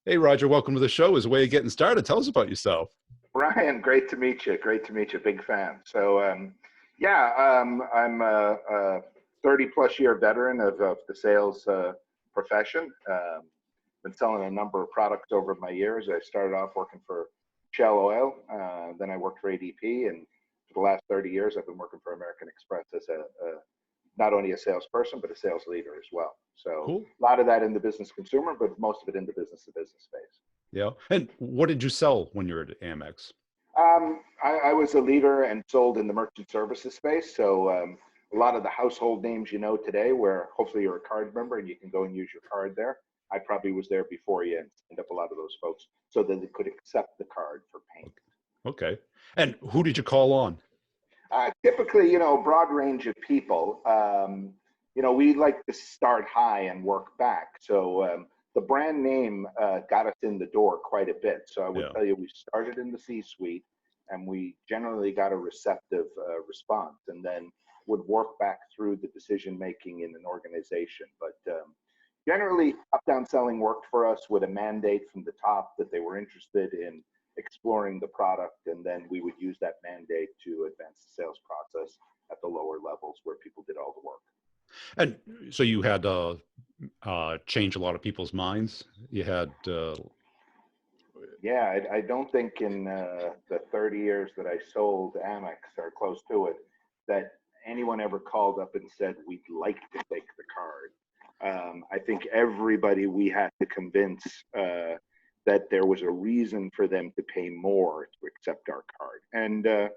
Hey, Roger, welcome to the show. As a way of getting started, tell us about yourself. Ryan, great to meet you. Great to meet you. Big fan. I'm a 30 plus year veteran of the sales profession. Been selling a number of products over my years. I started off working for Shell Oil, then I worked for ADP, and for the last 30 years, I've been working for American Express as a not only a salesperson, but a sales leader as well. So Cool. a lot of that in the business consumer, but most of it in the business to business space. Yeah. And what did you sell when you were at Amex? I was a leader and sold in the merchant services space. So a lot of the household names you know today, where hopefully you're a card member and you can go and use your card there. I probably was there before you and signed up a lot of those folks so that they could accept the card for payment. Okay. And who did you call on? Typically, broad range of people. We like to start high and work back. So the brand name got us in the door quite a bit. So I would tell you, we started in the C-suite, and we generally got a receptive response, and then would work back through the decision making in an organization. But generally, top-down selling worked for us with a mandate from the top that they were interested in exploring the product, and then we would use that mandate to advance the sales process at the lower levels where people did all the work. And so you had change a lot of people's minds. You had. Yeah, I don't think in the 30 years that I sold Amex or close to it, that anyone ever called up and said, we'd like to take the card. I think everybody we had to convince that there was a reason for them to pay more to accept our card. And the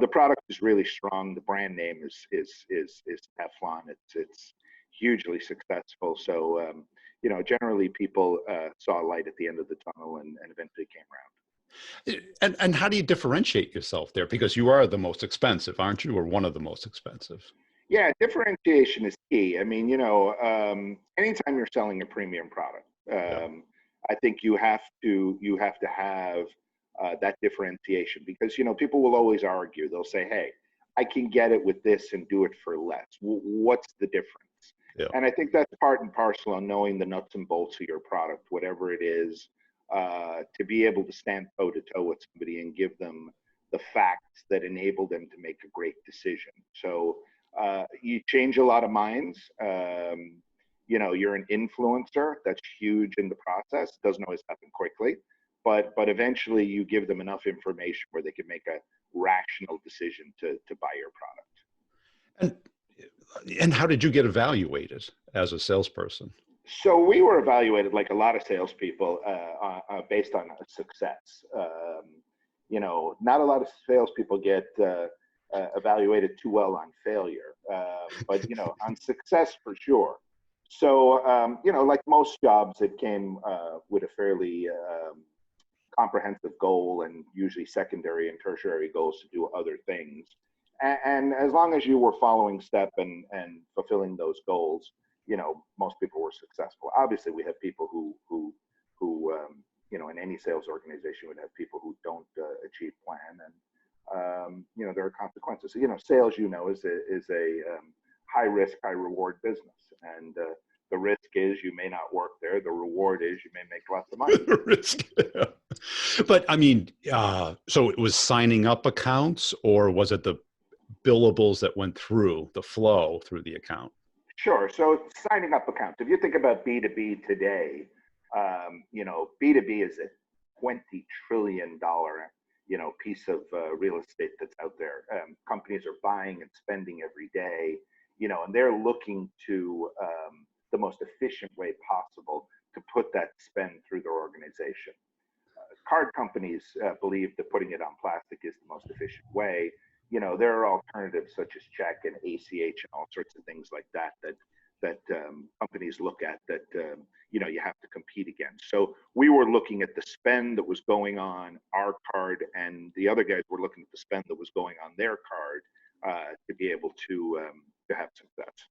product is really strong. The brand name is Teflon. It's hugely successful. So generally people saw a light at the end of the tunnel and eventually came around. And how do you differentiate yourself there? Because you are the most expensive, aren't you, or one of the most expensive? Yeah, differentiation is key. I mean, anytime you're selling a premium product, I think you have to have that differentiation, because people will always argue. They'll say, "Hey, I can get it with this and do it for less. What's the difference?" Yeah. And I think that's part and parcel on knowing the nuts and bolts of your product, whatever it is, to be able to stand toe to toe with somebody and give them the facts that enable them to make a great decision. So you change a lot of minds. You're an influencer. That's huge in the process. Doesn't always happen quickly, but eventually you give them enough information where they can make a rational decision to buy your product. And how did you get evaluated as a salesperson? So we were evaluated like a lot of salespeople based on success. Not a lot of salespeople get evaluated too well on failure, but on success for sure. So like most jobs, it came with a fairly comprehensive goal, and usually secondary and tertiary goals to do other things. And as long as you were following step and fulfilling those goals, most people were successful. Obviously, we have people who in any sales organization would have people who don't achieve plan, and there are consequences. So, sales, is a high risk, high reward business, and the risk is you may not work there. The reward is you may make lots of money. The risk. Yeah. But I mean, so it was signing up accounts, or was it the billables that went through the flow through the account? Sure. So signing up accounts. If you think about B2B today, B2B is a $20 trillion, piece of real estate that's out there. Companies are buying and spending every day, and they're looking to the most efficient way possible to put that spend through their organization. Card companies believe that putting it on plastic is the most efficient way. There are alternatives such as check and ACH and all sorts of things like that companies look at that you have to compete against. So we were looking at the spend that was going on our card, and the other guys were looking at the spend that was going on their card to be able to have success.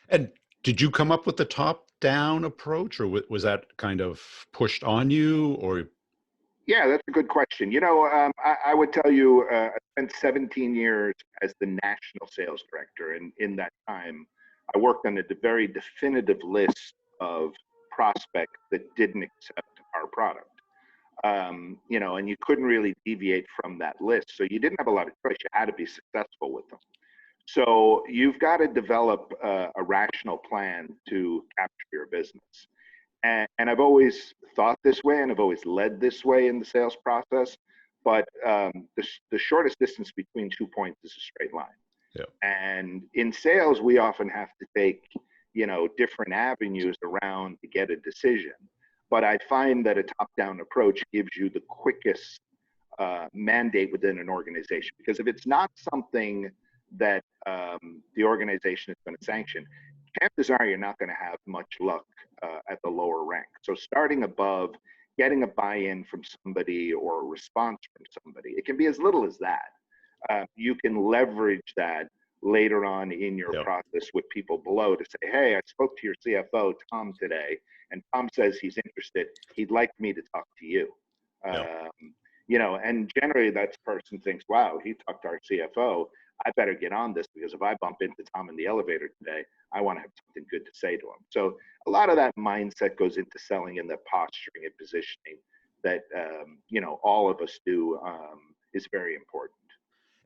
And did you come up with the top-down approach, or was that kind of pushed on you, or? Yeah, that's a good question. I would tell you, I spent 17 years as the national sales director, and in that time, I worked on a very definitive list of prospects that didn't accept our our product. You know, and you couldn't really deviate from that list. So you didn't have a lot of choice. You had to be successful with them. So you've got to develop a rational plan to capture your business. And I've always thought this way, and I've always led this way in the sales process. But the shortest distance between 2 points is a straight line. Yeah. And in sales, we often have to take, you know, different avenues around to get a decision. But I find that a top-down approach gives you the quickest mandate within an organization. Because if it's not something that the organization is going to sanction, chances are you're not going to have much luck at the lower rank. So starting above, getting a buy-in from somebody or a response from somebody, it can be as little as that. You can leverage that later on in your process with people below to say, hey, I spoke to your CFO, Tom, today, and Tom says he's interested. He'd like me to talk to you. You know, and generally that person thinks, wow, he talked to our CFO. I better get on this, because if I bump into Tom in the elevator today, I want to have something good to say to him. So a lot of that mindset goes into selling, and the posturing and positioning that, you know, all of us do is very important.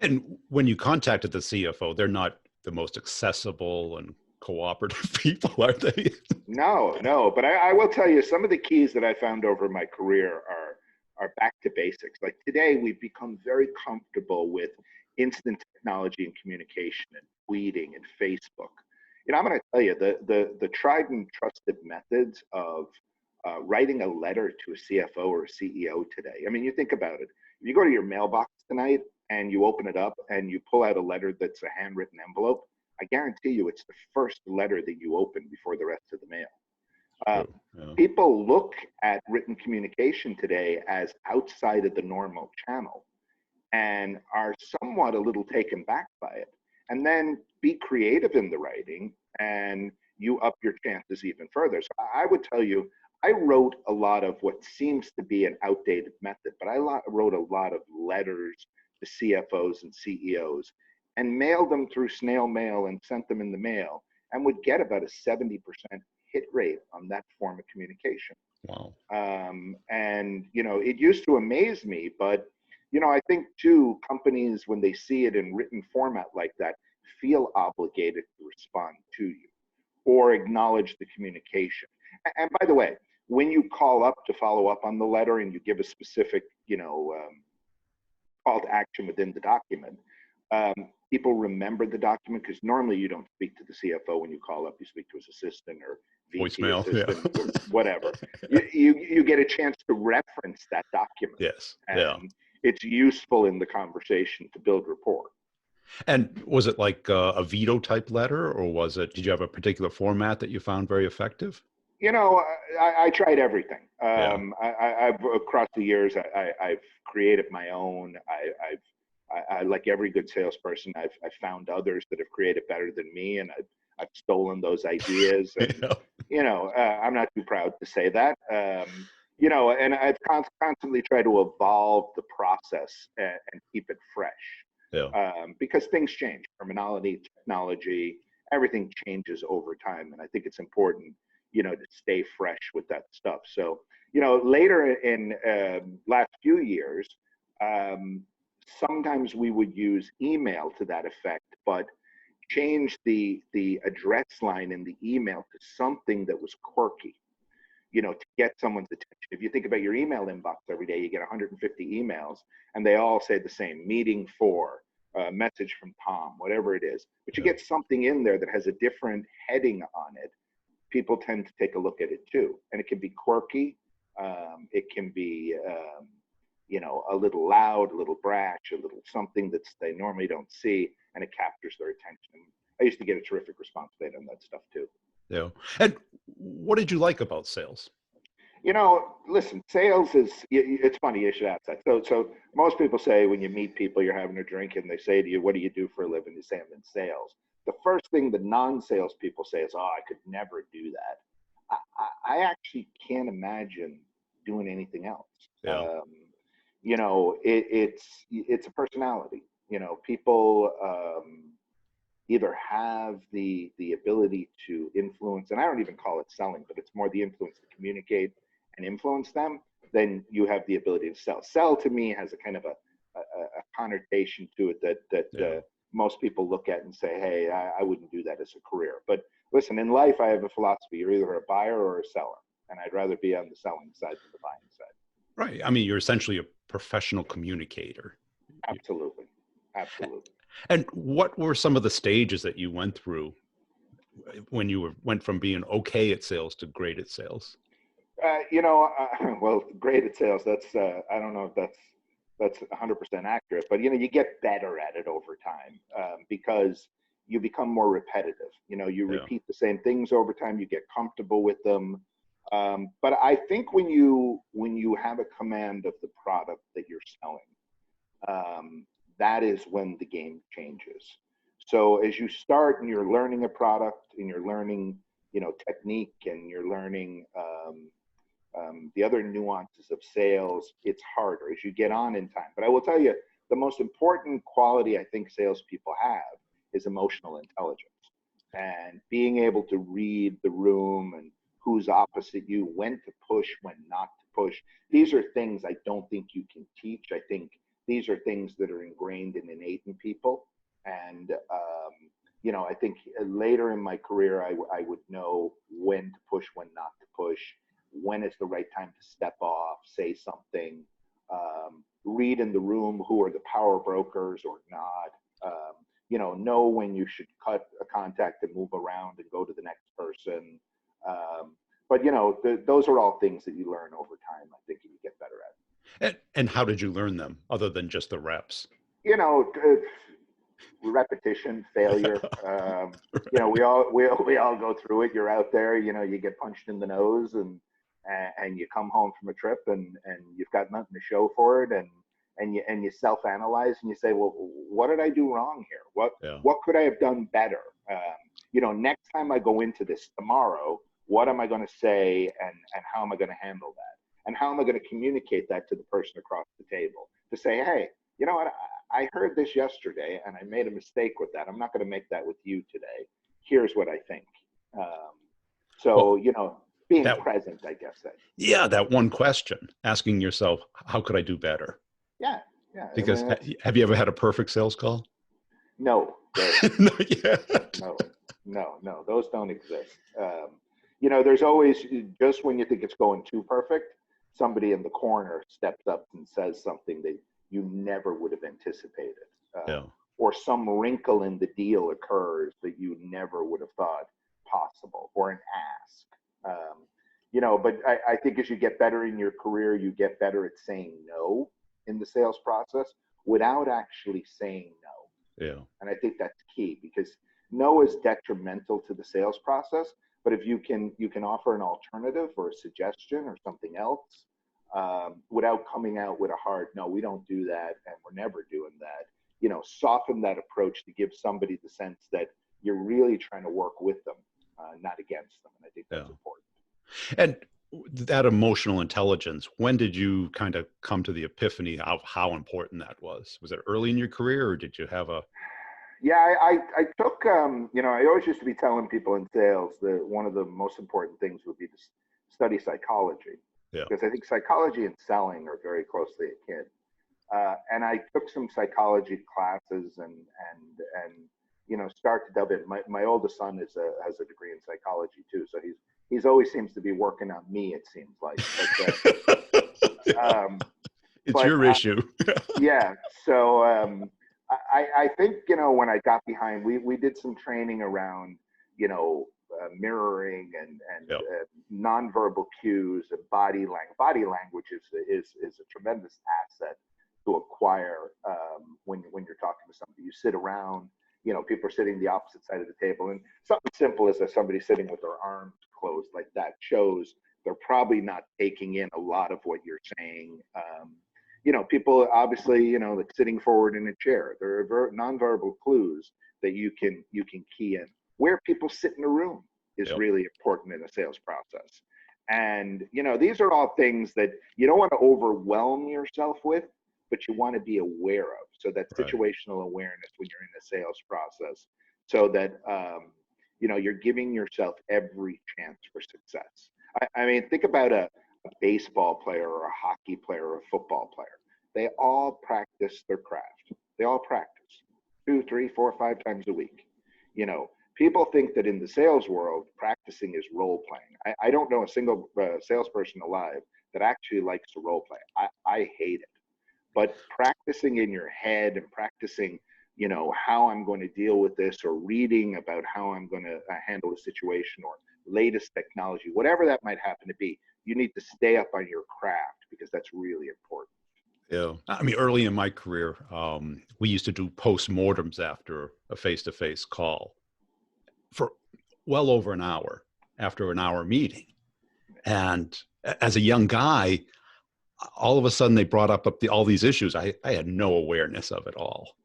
And when you contacted the CFO, they're not the most accessible and cooperative people, are they? No. But I will tell you, some of the keys that I found over my career are back to basics. Like today, we've become very comfortable with instant technology and communication and tweeting and Facebook. You know, I'm going to tell you the tried and trusted methods of writing a letter to a CFO or a CEO today. I mean, you think about it. If you go to your mailbox tonight and you open it up and you pull out a letter that's a handwritten envelope, I guarantee you it's the first letter that you open before the rest of the mail. People look at written communication today as outside of the normal channel and are somewhat a little taken back by it. And then be creative in the writing and you up your chances even further. So I would tell you, I wrote a lot of what seems to be an outdated method, but I wrote a lot of letters to CFOs and CEOs and mailed them through snail mail and sent them in the mail, and would get about a 70% hit rate on that form of communication. Wow. And, you know, it used to amaze me, but, you know, I think too, companies, when they see it in written format like that, feel obligated to respond to you or acknowledge the communication. And by the way, when you call up to follow up on the letter and you give a specific, you know, call to action within the document, people remember the document, because normally you don't speak to the CFO when you call up. You speak to his assistant or VP voicemail, assistant, or whatever. You get a chance to reference that document. Yes. And it's useful in the conversation to build rapport. And was it like a veto type letter, or did you have a particular format that you found very effective? You know, I tried everything. I've across the years, I've created my own. I like every good salesperson, I've found others that have created better than me, and I've stolen those ideas. And, you know, I'm not too proud to say that. You know, and I've constantly tried to evolve the process and keep it fresh. Because things change, terminology, technology, everything changes over time, and I think it's important, you know, to stay fresh with that stuff. So, you know, later in last few years, sometimes we would use email to that effect, but change the address line in the email to something that was quirky, you know, to get someone's attention. If you think about your email inbox every day, you get 150 emails and they all say the same: meeting for, message from Tom, whatever it is. But you get something in there that has a different heading on it, people tend to take a look at it too. And it can be quirky. It can be, you know, a little loud, a little brash, a little something that they normally don't see, and it captures their attention. I used to get a terrific response rate on that stuff too. Yeah. And what did you like about sales? You know, listen, sales is, it's funny you should ask that. So most people say when you meet people, you're having a drink and they say to you, what do you do for a living? You say, I'm in sales. The first thing the non-sales people say is, oh, I could never do that. I actually can't imagine doing anything else. You know, it's a personality. You know, people either have the ability to influence, and I don't even call it selling, but it's more the influence to communicate and influence them, then you have the ability to sell. Sell to me has a kind of a connotation to it that most people look at and say, hey, I wouldn't do that as a career. But listen, in life, I have a philosophy. You're either a buyer or a seller. And I'd rather be on the selling side than the buying side. Right. I mean, you're essentially a professional communicator. Absolutely. Absolutely. And what were some of the stages that you went through when you went from being okay at sales to great at sales? Well, great at sales. That's I don't know if that's 100% accurate, but you get better at it over time because you become more repetitive. You repeat the same things over time. You get comfortable with them. But I think when you have a command of the product that you're selling, that is when the game changes. So as you start and you're learning a product and you're learning, technique and you're learning the other nuances of sales, it's harder as you get on in time. But I will tell you, the most important quality I think salespeople have is emotional intelligence and being able to read the room and who's opposite you, when to push, when not to push. These are things I don't think you can teach. I think these are things that are ingrained and innate in people. And, I think later in my career, I would know when to push, when not to push, when is the right time to step off, say something, read in the room who are the power brokers or not, know when you should cut a contact and move around and go to the next person. But those are all things that you learn over time. I think you get better at. And how did you learn them other than just the reps? Repetition, failure. We all go through it. You're out there, you get punched in the nose and you come home from a trip and you've got nothing to show for it. And you self-analyze and you say, well, what did I do wrong here? What could I have done better? Next time I go into this tomorrow, what am I going to say and how am I going to handle that? And how am I going to communicate that to the person across the table to say, hey, you know what? I heard this yesterday and I made a mistake with that. I'm not going to make that with you today. Here's what I think. Being present, I guess. That one question, asking yourself, how could I do better? Yeah. Because have you ever had a perfect sales call? No. Not yet. No, those don't exist. There's always, just when you think it's going too perfect, somebody in the corner steps up and says something that you never would have anticipated. Or some wrinkle in the deal occurs that you never would have thought possible, or an ask. But I think as you get better in your career, you get better at saying no in the sales process without actually saying no. Yeah. And I think that's key, because no is detrimental to the sales process. But if you can offer an alternative or a suggestion or something else without coming out with a hard, no, we don't do that and we're never doing that, soften that approach to give somebody the sense that you're really trying to work with them, not against them. And I think that's important. And that emotional intelligence, when did you kind of come to the epiphany of how important that was? Was it early in your career, or did you have a... Yeah, I took, I always used to be telling people in sales that one of the most important things would be to study psychology. Yeah. Because I think psychology and selling are very closely akin. And I took some psychology classes and start to delve in. My oldest son has a degree in psychology too, so he's always seems to be working on me, it seems like. It's your issue. Yeah. So I think, when I got behind, we did some training around, mirroring and nonverbal cues and body language. Body language is a tremendous asset to acquire when you're talking to somebody. You sit around, people are sitting the opposite side of the table, and something simple as somebody sitting with their arms closed like that shows they're probably not taking in a lot of what you're saying. People obviously, like sitting forward in a chair. There are nonverbal clues that you can key in. Where people sit in a room is really important in a sales process. And, these are all things that you don't want to overwhelm yourself with, but you want to be aware of. So that situational awareness when you're in the sales process, so that, you're giving yourself every chance for success. I mean, think about a baseball player or a hockey player or a football player. They all practice their craft. They all practice 2, 3, 4, 5 times a week. You know, people think that in the sales world, practicing is role playing. I don't know a single salesperson alive that actually likes to role play. I hate it. But practicing in your head and practicing, you know, how I'm going to deal with this, or reading about how I'm going to handle a situation, or latest technology, whatever that might happen to be, you need to stay up on your craft, because that's really important. Yeah. I mean, early in my career, we used to do postmortems after a face-to-face call for well over an hour after an hour meeting. And as a young guy, all of a sudden they brought up all these issues. I had no awareness of it all.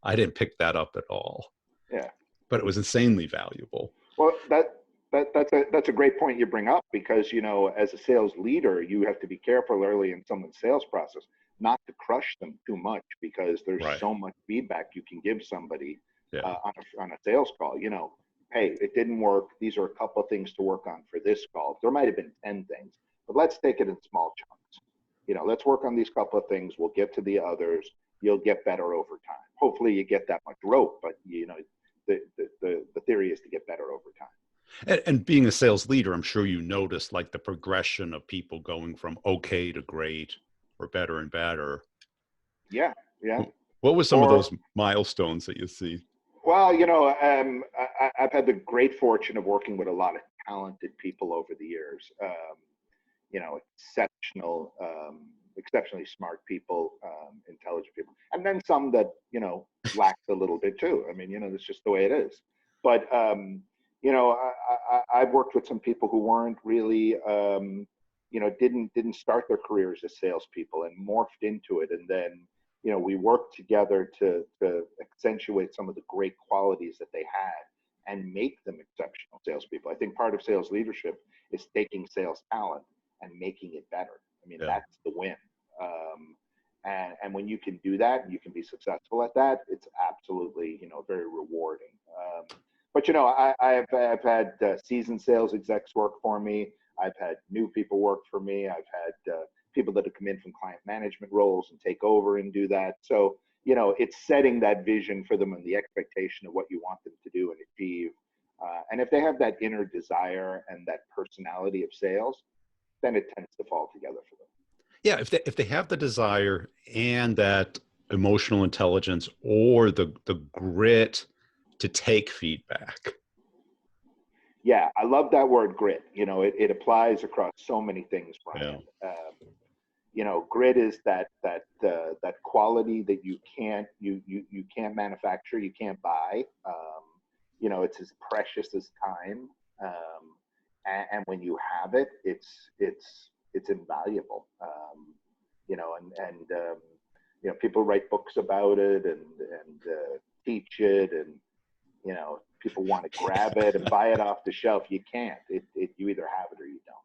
I didn't pick that up at all. Yeah. But it was insanely valuable. Well, that's a great point you bring up, because, you know, as a sales leader, you have to be careful early in someone's sales process not to crush them too much, because there's so much feedback you can give somebody on a sales call. You know, hey, it didn't work. These are a couple of things to work on for this call. There might have been 10 things, but let's take it in small chunks. You know, let's work on these couple of things. We'll get to the others. You'll get better over time. Hopefully you get that much rope, but, you know, the theory is to get better over time. And being a sales leader, I'm sure you noticed like the progression of people going from okay to great, or better and better. Yeah. What were some of those milestones that you see? Well, you know, I've had the great fortune of working with a lot of talented people over the years. You know, exceptionally smart people, intelligent people, and then some that, you know, lacked a little bit too. I mean, you know, that's just the way it is. But you know, I've worked with some people who weren't really, you know, didn't start their careers as salespeople and morphed into it, and then, you know, we worked together to accentuate some of the great qualities that they had and make them exceptional salespeople. I think part of sales leadership is taking sales talent and making it better. I mean, that's the win. And when you can do that, and you can be successful at that, it's absolutely, you know, very rewarding. But, you know, I've had seasoned sales execs work for me. I've had new people work for me. I've had people that have come in from client management roles and take over and do that. So, you know, it's setting that vision for them and the expectation of what you want them to do and achieve. And if they have that inner desire and that personality of sales, then it tends to fall together for them. Yeah, if they have the desire and that emotional intelligence, or the grit to take feedback. Yeah, I love that word grit. You know, it applies across so many things, Brian. Yeah. You know, grit is that quality that you can't manufacture, you can't buy. You know, it's as precious as time. And when you have it, it's invaluable. You know, and you know, people write books about it and teach it, and, you know, people want to grab it and buy it off the shelf. You can't. You either have it or you don't.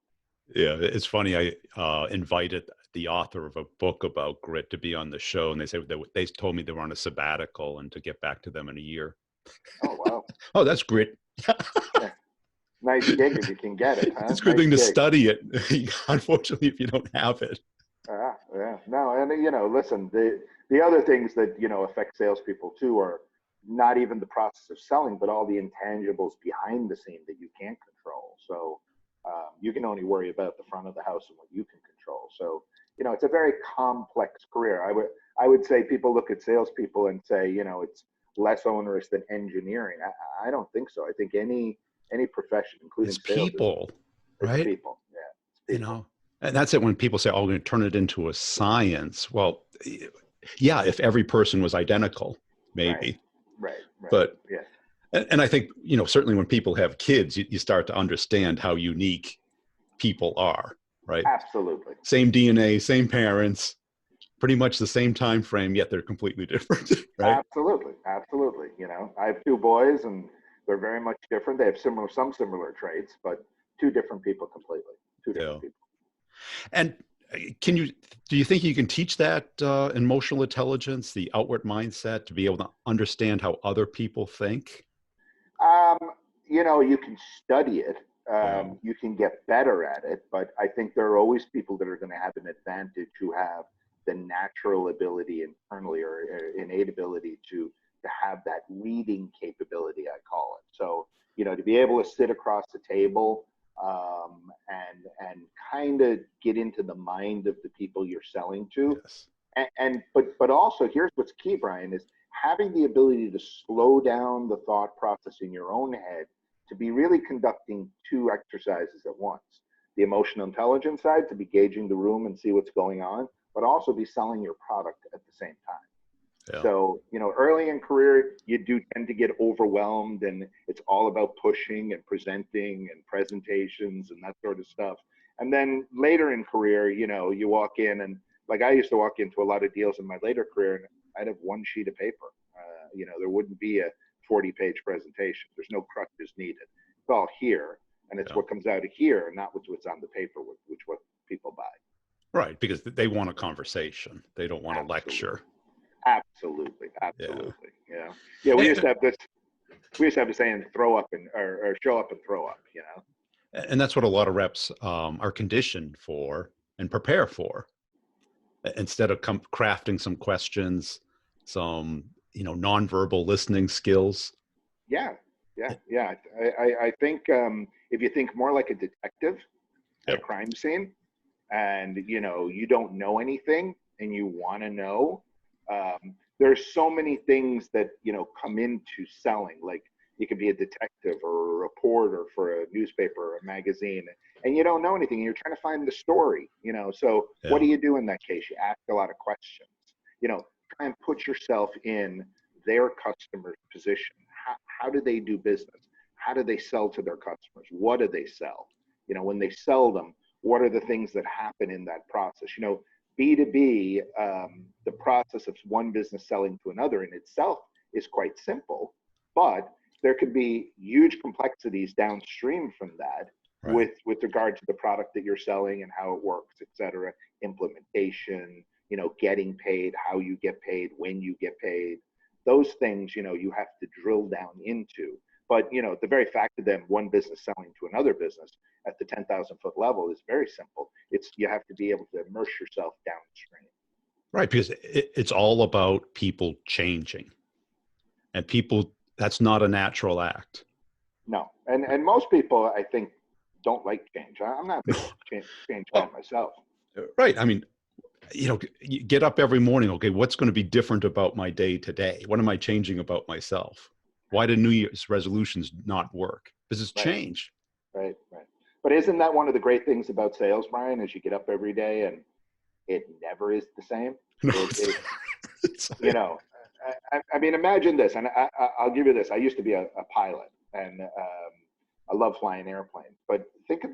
Yeah, it's funny. I invited the author of a book about grit to be on the show, and they told me they were on a sabbatical and to get back to them in a year. Oh, wow. Oh, that's grit. Yeah. Nice gig if you can get it. Huh? It's a good thing to study it. Unfortunately, if you don't have it. Yeah. No, and, you know, listen, the other things that, you know, affect salespeople too are not even the process of selling, but all the intangibles behind the scene that you can't control. So you can only worry about the front of the house and what you can control. So, you know, it's a very complex career. I would say people look at salespeople and say, you know, it's less onerous than engineering. I don't think so. I think any profession, including it's sales, people, right? It's people. Yeah. It's people. You know, and that's it. When people say, "Oh, we're going to turn it into a science," well, yeah, if every person was identical, maybe. Right. But yeah. And I think, you know, certainly when people have kids, you start to understand how unique people are, right? Absolutely. Same DNA, same parents, pretty much the same time frame, yet they're completely different, right? Absolutely. You know, I have 2 boys, and they're very much different. They have some similar traits, but 2 different people completely. 2 different people. And do you think you can teach that emotional intelligence, the outward mindset, to be able to understand how other people think? You know, you can study it. Wow. You can get better at it, but I think there are always people that are going to have an advantage who have the natural ability internally or innate ability to have that reading capability, I call it. So, to be able to sit across the table and kind of get into the mind of the people you're selling to. Yes. But also, here's what's key, Brian, is having the ability to slow down the thought process in your own head to be really conducting two exercises at once. The emotional intelligence side, to be gauging the room and see what's going on, but also be selling your product at the same time. Yeah. So, early in career, you do tend to get overwhelmed and it's all about pushing and presenting and presentations and that sort of stuff. And then later in career, you walk in and like I used to walk into a lot of deals in my later career and I'd have one sheet of paper. There wouldn't be a 40-page presentation. There's no crutches needed. It's all here. And it's what comes out of here, not what's on the paper, which what people buy. Right. Because they want a conversation. They don't want a lecture. Absolutely. Yeah. Yeah. We used to have this. We used to have a saying, "Throw up or show up and throw up." And that's what a lot of reps are conditioned for and prepare for. Instead of crafting some questions, some nonverbal listening skills. Yeah. I think if you think more like a detective at a crime scene, and you don't know anything and you want to know. There's so many things that come into selling. Like you could be a detective or a reporter for a newspaper or a magazine, and you don't know anything. And you're trying to find the story. So what do you do in that case? You ask a lot of questions. Try and put yourself in their customer's position. How do they do business? How do they sell to their customers? What do they sell? When they sell them, what are the things that happen in that process? B2B, the process of one business selling to another in itself is quite simple, but there could be huge complexities downstream from that with regard to the product that you're selling and how it works, et cetera, implementation, getting paid, how you get paid, when you get paid. Those things, you have to drill down into. But, the very fact of them, one business selling to another business at the 10,000-foot level is very simple. You have to be able to immerse yourself downstream. Right, because it's all about people changing. And that's not a natural act. No. And most people, I think, don't like change. I'm not a big change guy myself. Right. I mean, you get up every morning, okay, what's going to be different about my day today? What am I changing about myself? Why do New Year's resolutions not work? Because it's change. Right. But isn't that one of the great things about sales, Brian, is you get up every day and it never is the same? No, I mean, imagine this, and I'll give you this. I used to be a pilot, and I love flying airplanes, but think of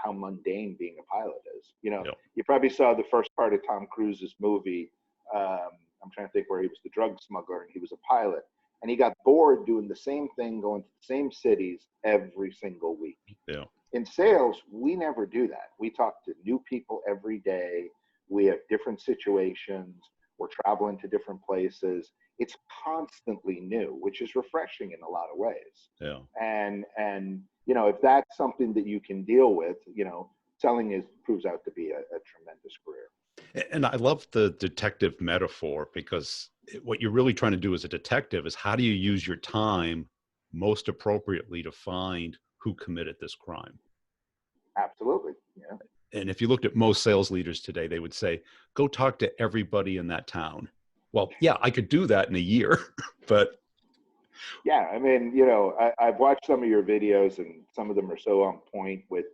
how mundane being a pilot is. You probably saw the first part of Tom Cruise's movie. I'm trying to think where he was the drug smuggler and he was a pilot. And he got bored doing the same thing, going to the same cities every single week. Yeah. In sales, we never do that. We talk to new people every day. We have different situations. We're traveling to different places. It's constantly new, which is refreshing in a lot of ways. Yeah. And if that's something that you can deal with, selling proves out to be a tremendous career. And I love the detective metaphor, because what you're really trying to do as a detective is how do you use your time most appropriately to find who committed this crime? Absolutely. Yeah. And if you looked at most sales leaders today, they would say, go talk to everybody in that town. Well, yeah, I could do that in a year, but. Yeah, I mean, I've watched some of your videos and some of them are so on point with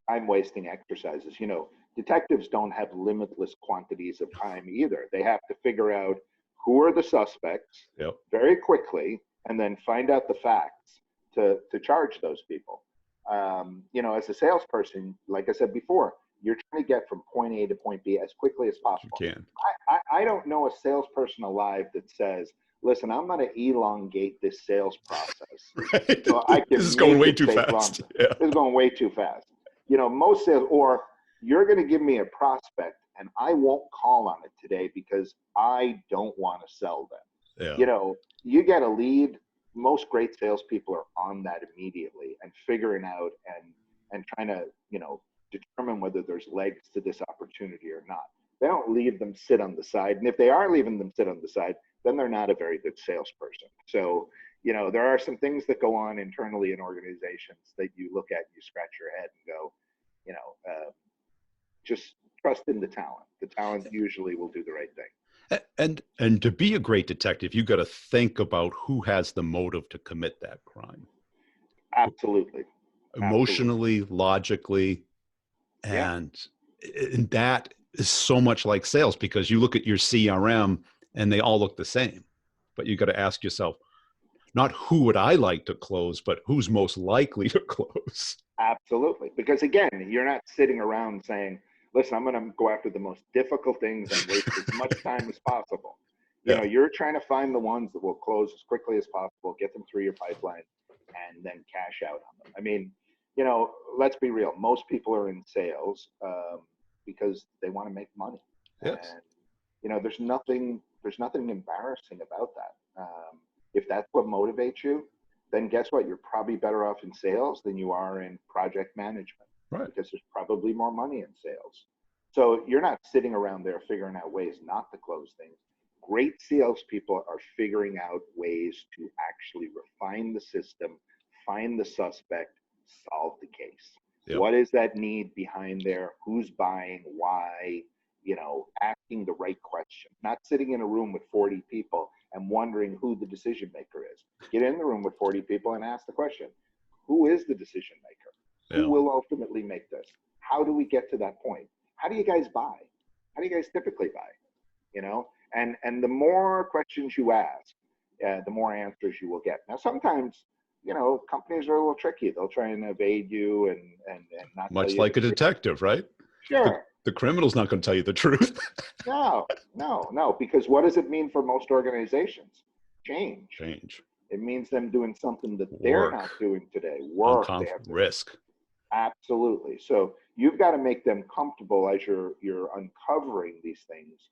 time wasting exercises. Detectives don't have limitless quantities of time either. They have to figure out who are the suspects very quickly and then find out the facts to charge those people. As a salesperson, like I said before, you're trying to get from point A to point B as quickly as possible. You can. I don't know a salesperson alive that says, listen, I'm going to elongate this sales process. Right. So I can This is going way too fast. Yeah. This is going way too fast. Most sales, or you're going to give me a prospect and I won't call on it today because I don't want to sell them. Yeah. You get a lead, most great salespeople are on that immediately and figuring out and trying to, determine whether there's legs to this opportunity or not. They don't leave them sit on the side. And if they are leaving them sit on the side, then they're not a very good salesperson. So, there are some things that go on internally in organizations that you look at, you scratch your head and go, just trust in the talent. The talent usually will do the right thing. And to be a great detective, you got to think about who has the motive to commit that crime. Absolutely. Emotionally, logically, and that is so much like sales, because you look at your CRM and they all look the same. But you got to ask yourself, not who would I like to close, but who's most likely to close. Absolutely. Because again, you're not sitting around saying, listen, I'm going to go after the most difficult things and waste as much time as possible. You're trying to find the ones that will close as quickly as possible, get them through your pipeline, and then cash out on them. I mean, let's be real. Most people are in sales because they want to make money. Yes. And, there's nothing embarrassing about that. If that's what motivates you, then guess what? You're probably better off in sales than you are in project management. Right. Because there's probably more money in sales. So you're not sitting around there figuring out ways not to close things. Great salespeople are figuring out ways to actually refine the system, find the suspect, solve the case. Yep. What is that need behind there? Who's buying? Why? Asking the right question. Not sitting in a room with 40 people and wondering who the decision maker is. Get in the room with 40 people and ask the question, who is the decision maker? Who will ultimately make this? How do we get to that point? How do you guys buy? How do you guys typically buy? And the more questions you ask, the more answers you will get. Now, sometimes, companies are a little tricky. They'll try and evade you and not much tell you like a detective, right? Sure. The criminal's not going to tell you the truth. No. Because what does it mean for most organizations? Change. It means them doing something that they're not doing today. Work. Risk. Absolutely. So you've got to make them comfortable as you're uncovering these things,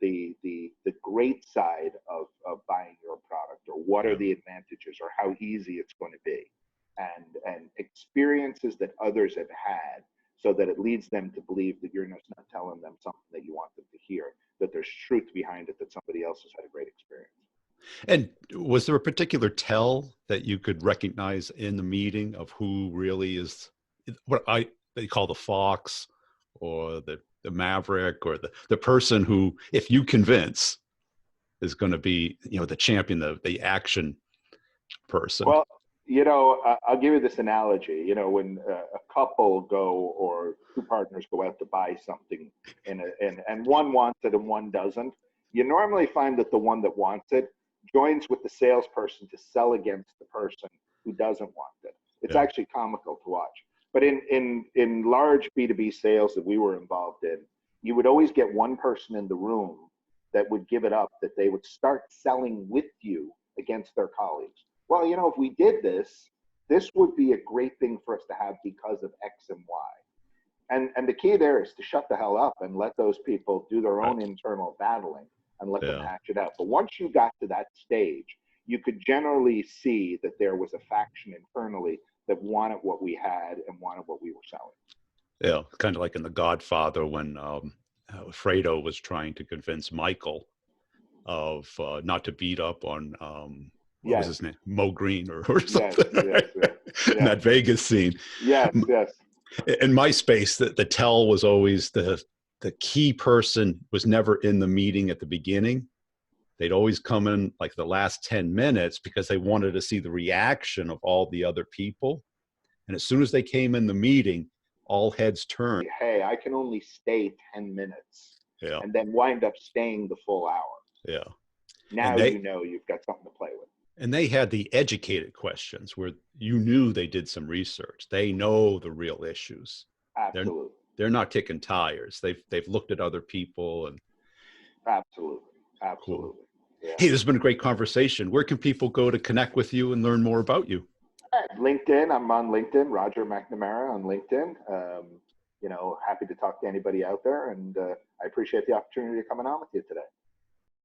the great side of buying your product, or what are the advantages, or how easy it's going to be, and experiences that others have had, so that it leads them to believe that you're just not telling them something that you want them to hear, that there's truth behind it, that somebody else has had a great experience. And was there a particular tell that you could recognize in the meeting of who really is what they call the fox, or the maverick, or the person who, if you convince, is going to be, the champion, the action person? Well, I'll give you this analogy. When a couple go, or two partners go out to buy something, and one wants it and one doesn't, you normally find that the one that wants it joins with the salesperson to sell against the person who doesn't want it. It's actually comical to watch. But in large B2B sales that we were involved in, you would always get one person in the room that would give it up, that they would start selling with you against their colleagues. Well, if we did this would be a great thing for us to have because of X and Y. And the key there is to shut the hell up and let those people do their own internal battling and let them hash it out. But once you got to that stage, you could generally see that there was a faction internally that wanted what we had and wanted what we were selling. Yeah, kind of like in The Godfather, when Fredo was trying to convince Michael of not to beat up on what was his name, Mo Green or something, in that Vegas scene. Yes. In my space, the tell was always the key person was never in the meeting at the beginning. They'd always come in like the last 10 minutes because they wanted to see the reaction of all the other people. And as soon as they came in the meeting, all heads turned. Hey, I can only stay 10 minutes and then wind up staying the full hour. Yeah. Now you've got something to play with. And they had the educated questions where you knew they did some research. They know the real issues. Absolutely. They're not kicking tires. They've looked at other people and. Absolutely. Cool. Yeah. Hey, this has been a great conversation. Where can people go to connect with you and learn more about you? LinkedIn. I'm on LinkedIn, Roger McNamara on LinkedIn. Happy to talk to anybody out there, and I appreciate the opportunity to come on with you today.